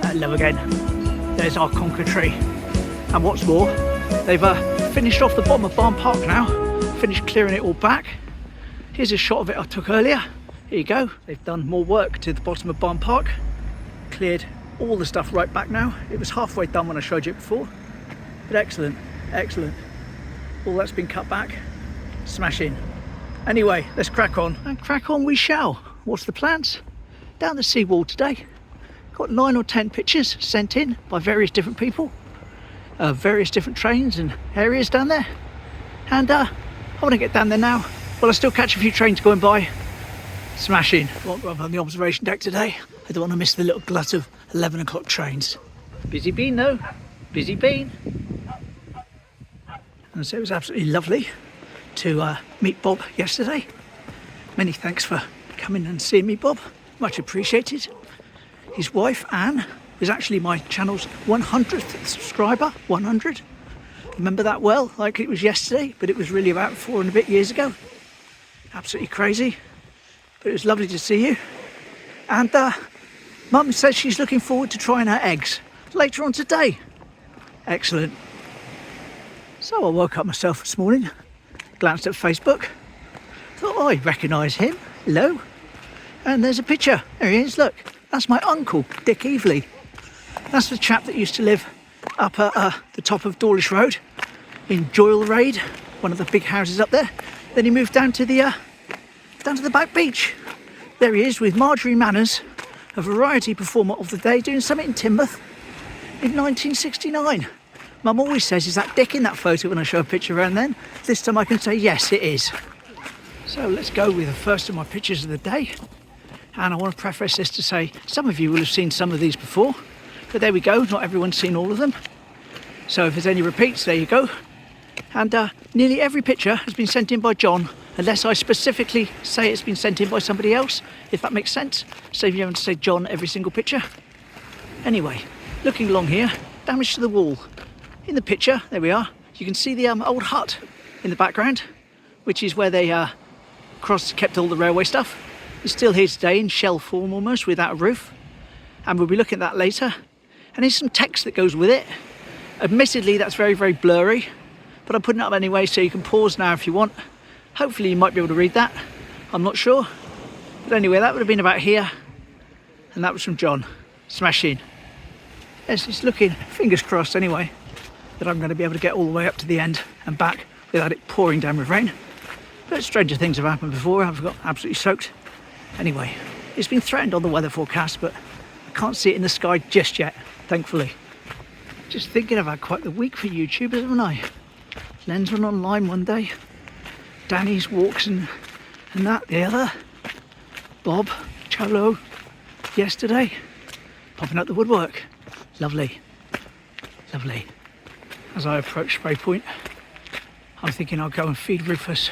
Hello again. There's our conker tree. And what's more, they've finished off the bottom of Barn Park now. Finished clearing it all back. Here's a shot of it I took earlier. Here you go. They've done more work to the bottom of Barn Park. Cleared all the stuff right back now. It was halfway done when I showed you it before. But excellent, excellent. All that's been cut back. Smashing. Anyway, let's crack on. And crack on we shall. What's the plans? Down the seawall today. Got 9 or 10 pictures sent in by various different people. Various different trains and areas down there. And I want to get down there now. Well, I still catch a few trains going by. Smashing. I won't go up on the observation deck today. I don't want to miss the little glut of 11 o'clock trains. Busy been though. Busy been. And so it was absolutely lovely to meet Bob yesterday. Many thanks for coming and seeing me, Bob. Much appreciated. His wife, Anne, was actually my channel's 100th subscriber. 100. Remember that well, like it was yesterday, but it was really about 4 and a bit years ago. Absolutely crazy. But it was lovely to see you. And Mum says she's looking forward to trying her eggs later on today. Excellent. So I woke up myself this morning, glanced at Facebook, thought, oh, I recognise him. Hello. And there's a picture. There he is, look. That's my uncle, Dick Evely. That's the chap that used to live up at the top of Dawlish Road in Joylraid, one of the big houses up there. Then he moved down to the back beach. There he is with Marjorie Manners, a variety performer of the day, doing something in Teignmouth in 1969. Mum always says, is that Dick in that photo when I show a picture around then? This time I can say, yes, it is. So let's go with the first of my pictures of the day. And I want to preface this to say, some of you will have seen some of these before, but there we go, not everyone's seen all of them. So if there's any repeats, there you go. And nearly every picture has been sent in by John, unless I specifically say it's been sent in by somebody else, if that makes sense. Save you having to say John every single picture. Anyway, looking along here, damage to the wall. In the picture, there we are, you can see the old hut in the background, which is where they kept all the railway stuff. It's still here today in shell form almost, without a roof. And we'll be looking at that later. And there's some text that goes with it. Admittedly, that's very, very blurry, but I'm putting it up anyway, so you can pause now if you want. Hopefully you might be able to read that. I'm not sure. But anyway, that would have been about here. And that was from John. Smashing. Yes, it's looking, fingers crossed anyway, that I'm going to be able to get all the way up to the end and back without it pouring down with rain. But stranger things have happened before. I've got absolutely soaked. Anyway, it's been threatened on the weather forecast, but I can't see it in the sky just yet, thankfully. Just thinking I've had quite the week for YouTubers, haven't I? Len's went online one day. Danny's walks and that the other. Bob, Cholo, yesterday. Popping out the woodwork. Lovely. Lovely. As I approach Sprey Point, I'm thinking I'll go and feed Rufus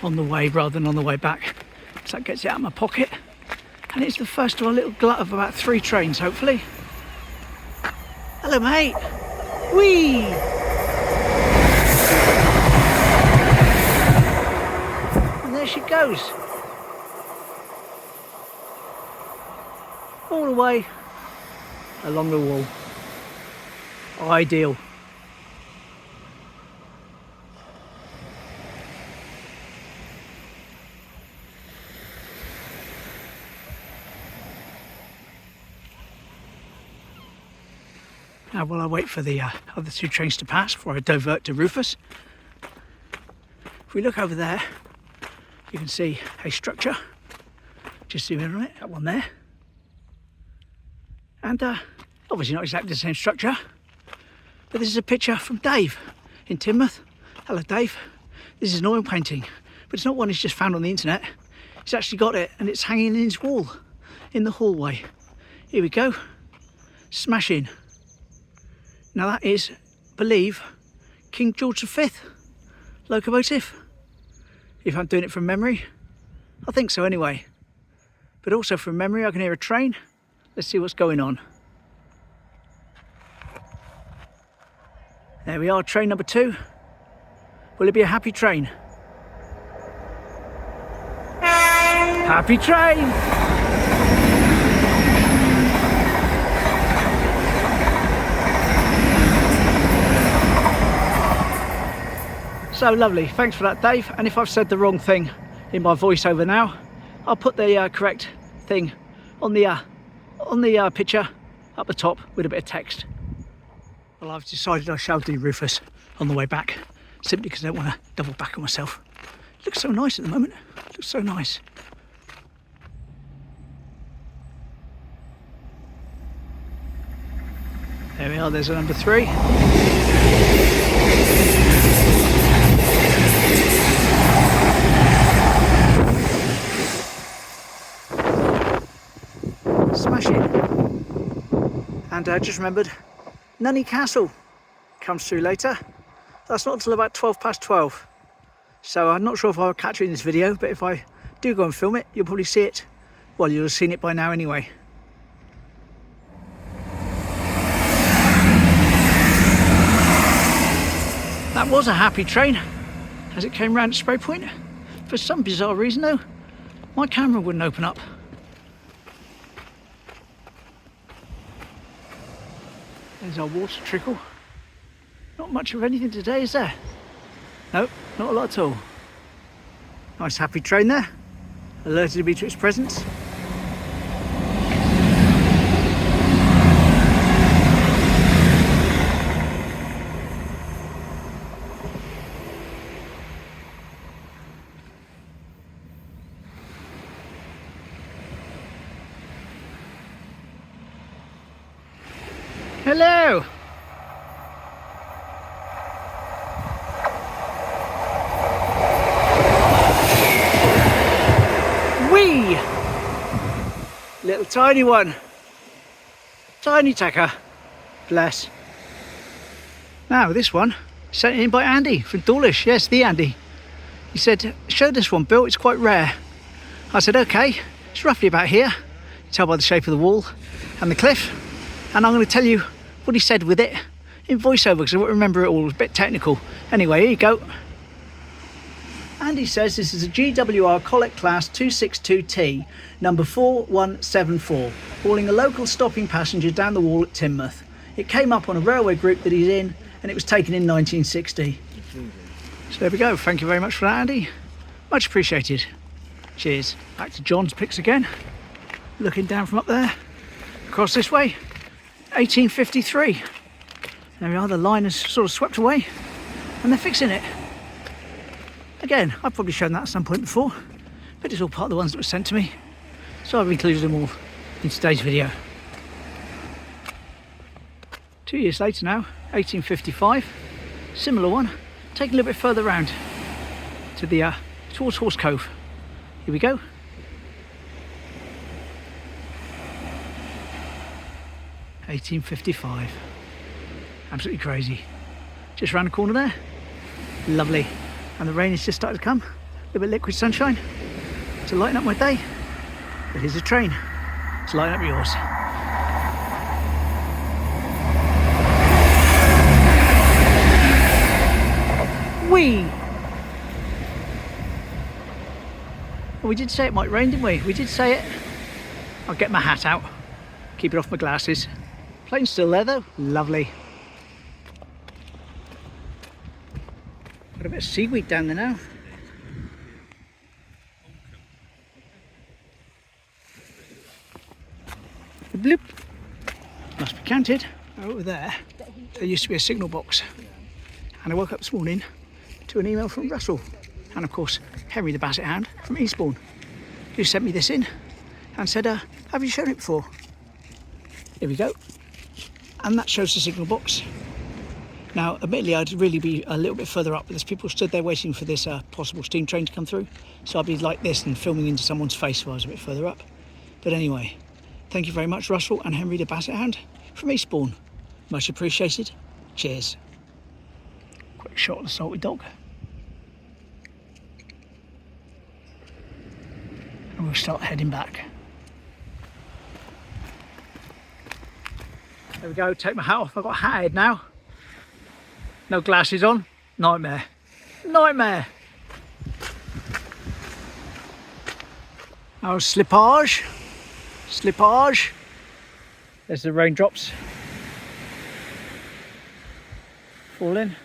on the way rather than on the way back. So that gets it out of my pocket. And it's the first of a little glut of about 3 trains, hopefully. Hello, mate. Whee! And there she goes. All the way along the wall. Ideal. Now, while I wait for the other 2 trains to pass before I divert to Rufus, if we look over there, you can see a structure. Just zoom in on it, that one there. And obviously not exactly the same structure, but this is a picture from Dave in Teignmouth. Hello, Dave. This is an oil painting, but it's not one he's just found on the internet. He's actually got it, and it's hanging in his wall in the hallway. Here we go. Smashing. Now that is, I believe, King George V locomotive, if I'm doing it from memory. I think so anyway. But also from memory I can hear a train. Let's see what's going on. There we are, train number 2. Will it be a happy train? Happy train! So lovely. Thanks for that, Dave. And if I've said the wrong thing in my voiceover now, I'll put the correct thing on the picture up the top with a bit of text. Well, I've decided I shall do Rufus on the way back, simply because I don't want to double back on myself. It looks so nice at the moment. It looks so nice. There we are, there's a number 3. Smashing. And I just remembered, Nunney Castle comes through later. That's not until about 12 past 12. So I'm not sure if I'll catch it in this video, but if I do go and film it, you'll probably see it. Well, you'll have seen it by now anyway. That was a happy train as it came round at Sprey Point. For some bizarre reason though, my camera wouldn't open up. There's our water trickle. Not much of anything today, is there? No, not a lot at all. Nice happy train there, alerted me to its presence. Hello! Wee! Little tiny one. Tiny tacker. Bless. Now this one, sent in by Andy from Dawlish. Yes, the Andy. He said, show this one, Bill, it's quite rare. I said, okay, it's roughly about here. You tell by the shape of the wall and the cliff. And I'm going to tell you what he said with it in voiceover because I won't remember it all. It was a bit technical. Anyway, here you go. Andy says this is a GWR Collect Class 262T, number 4174, hauling a local stopping passenger down the wall at Teignmouth. It came up on a railway group that he's in and it was taken in 1960. So there we go. Thank you very much for that, Andy. Much appreciated. Cheers. Back to John's pics again. Looking down from up there. Across this way. 1853. There we are, the line is sort of swept away and they're fixing it. Again, I've probably shown that at some point before, but it's all part of the ones that were sent to me. So I've included them all in today's video. 2 years later now, 1855, similar one, taking a little bit further round to the towards Horse Cove. Here we go. $18.55. Absolutely crazy. Just round the corner there. Lovely. And the rain has just started to come. A little bit of liquid sunshine to lighten up my day. But here's a train to lighten up yours. Whee! Well, we did say it might rain, didn't we? We did say it. I'll get my hat out. Keep it off my glasses. Plane's still there though. Lovely. Got a bit of seaweed down there now. Bloop. Must be counted. Over there used to be a signal box. And I woke up this morning to an email from Russell. And of course, Henry the Basset Hound from Eastbourne, who sent me this in and said, have you shown it before? Here we go. And that shows the signal box. Now, admittedly, I'd really be a little bit further up, but there's people stood there waiting for this possible steam train to come through. So I'd be like this and filming into someone's face if I was a bit further up. But anyway, thank you very much, Russell and Henry the Basset Hound from Eastbourne. Much appreciated. Cheers. Quick shot of the salty dog. And we'll start heading back. There we go, take my hat off. I've got a hat head now. No glasses on. Nightmare. Nightmare. Our slippage. Slippage. There's the raindrops falling.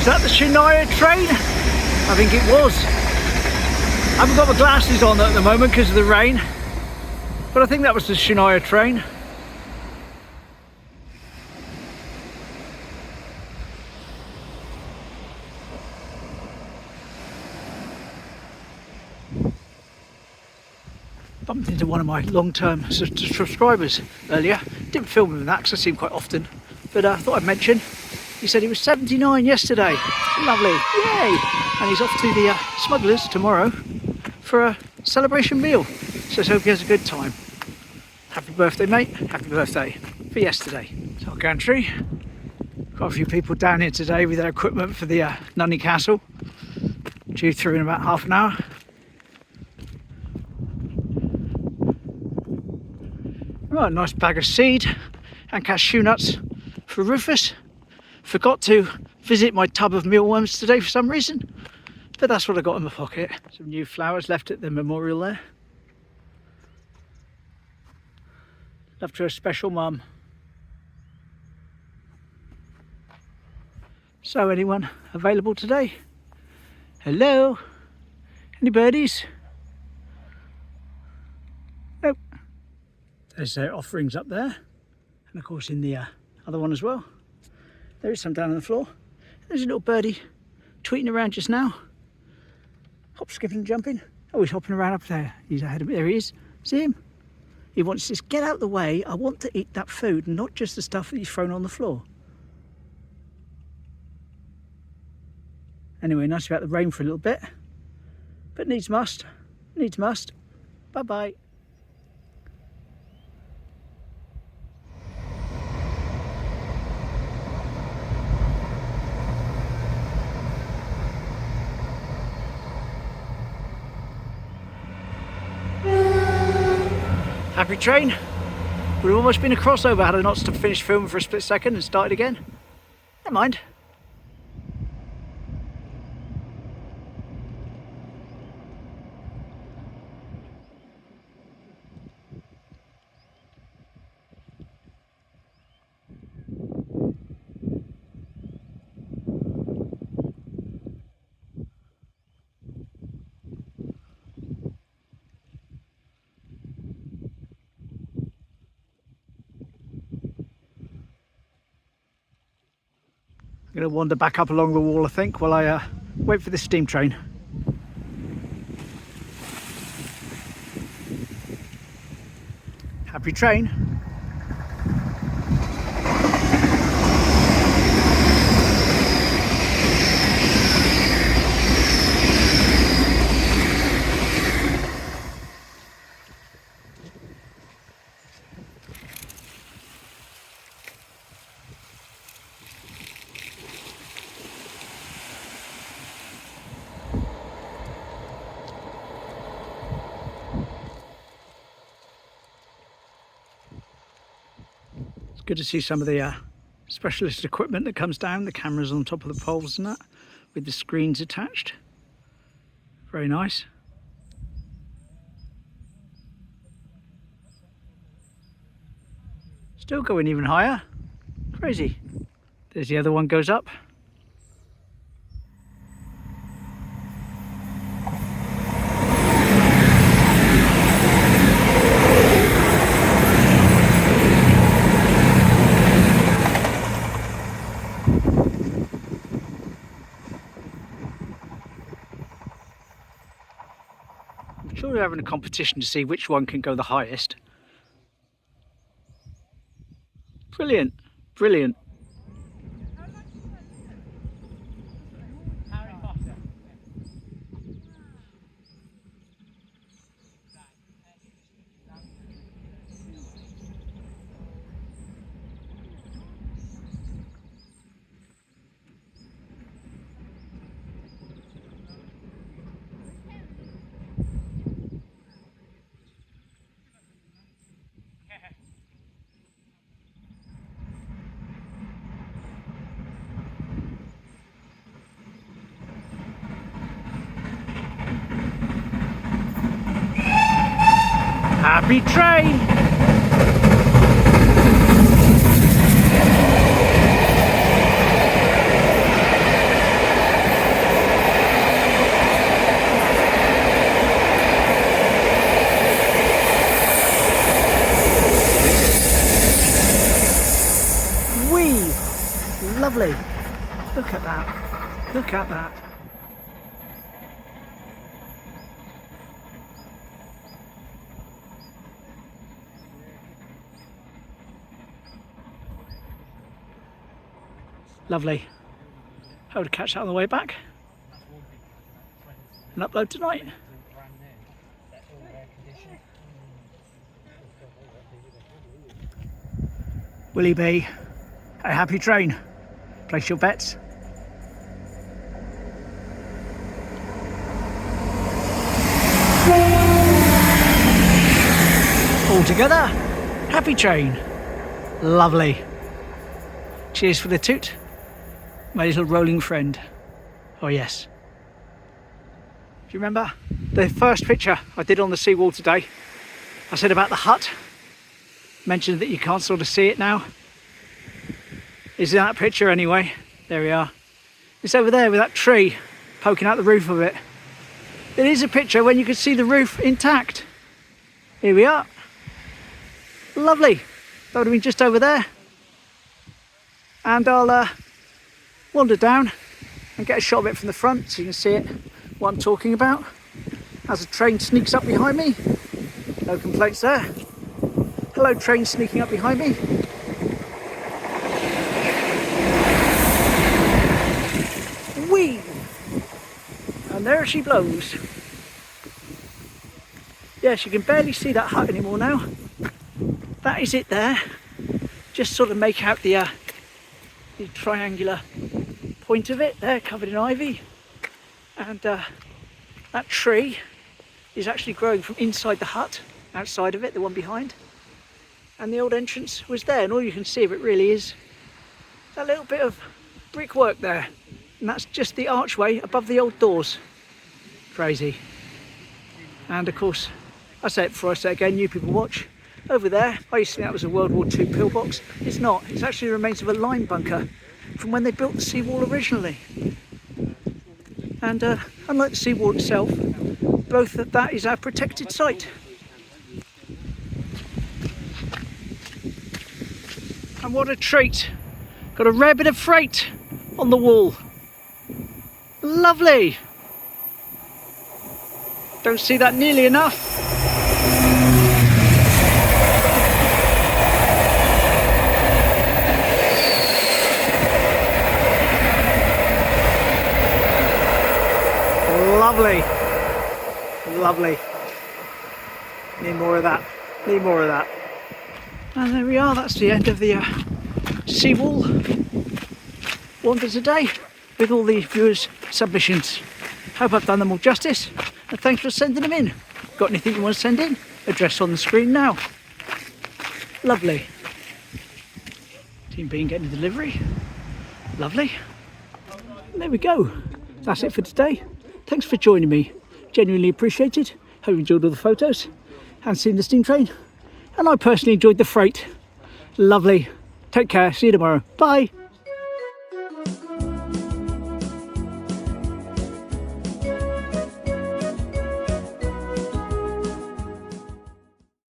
that the Shania train? I think it was. I haven't got my glasses on at the moment because of the rain, but I think that was the Shania train. Bumped into one of my long-term subscribers earlier. Didn't film him that because I see him quite often, but I thought I'd mention. He said he was 79 yesterday. Lovely, yay! And he's off to the Smugglers tomorrow for a celebration meal. So let's hope he has a good time. Happy birthday, mate. Happy birthday for yesterday. It's our country. Got a few people down here today with their equipment for the Nunney Castle. Due through in about half an hour. Right, nice bag of seed and cashew nuts for Rufus. Forgot to visit my tub of mealworms today for some reason, but that's what I got in my pocket. Some new flowers left at the memorial there. Left to a special mum. So anyone available today? Hello? Any birdies? Nope. There's their offerings up there, and of course in the other one as well. There is some down on the floor. There's a little birdie tweeting around just now. Hop, skipping and jumping. Oh, he's hopping around up there. He's ahead of me. There he is. See him? He wants to just get out of the way. I want to eat that food, not just the stuff that he's thrown on the floor. Anyway, nice about the rain for a little bit. But needs must. Needs must. Bye-bye. Happy train. Would have almost been a crossover had I not finished filming for a split second and started again. Never mind. I'm going to wander back up along the wall, I think, while I wait for the steam train. Happy train. Good to see some of the specialist equipment that comes down, the cameras on top of the poles and that, with the screens attached. Very nice. Still going even higher. Crazy. There's the other one goes up. Sure, we're having a competition to see which one can go the highest. Brilliant, brilliant. Happy train! Look at that. Lovely. Hope to catch that on the way back and upload tonight. Will he be a happy train? Place your bets. All together, happy train. Lovely. Cheers for the toot, my little rolling friend. Oh yes. Do you remember the first picture I did on the seawall today? I said about the hut, mentioned that you can't sort of see it now. Is that picture anyway? There we are. It's over there with that tree poking out the roof of it. It is a picture when you can see the roof intact. Here we are. Lovely. That would have been just over there. And I'll wander down and get a shot of it from the front so you can see it, what I'm talking about. As a train sneaks up behind me. No complaints there. Hello, train sneaking up behind me. Whee! And there she blows. Yes, you can barely see that hut anymore now. That is it there. Just sort of make out the triangular point of it there, covered in ivy. And that tree is actually growing from inside the hut, outside of it, the one behind. And the old entrance was there, and all you can see of it really is that little bit of brickwork there. And that's just the archway above the old doors. Crazy. And of course, I say it before I say it again, new people watch. Over there, I used to think that was a World War II pillbox. It's not. It's actually the remains of a lime bunker from when they built the seawall originally. And unlike the seawall itself, both of that is our protected site. And what a treat! Got a rare bit of freight on the wall. Lovely! Don't see that nearly enough. Lovely. Lovely. Need more of that. Need more of that. And there we are, that's the end of the seawall wander today with all the viewers' submissions. Hope I've done them all justice, and thanks for sending them in. Got anything you want to send in? Address on the screen now. Lovely. Team Bean getting a delivery. Lovely. And there we go. That's it for today. Thanks for joining me. Genuinely appreciated. Hope you enjoyed all the photos and seeing the steam train. And I personally enjoyed the freight. Lovely. Take care. See you tomorrow. Bye.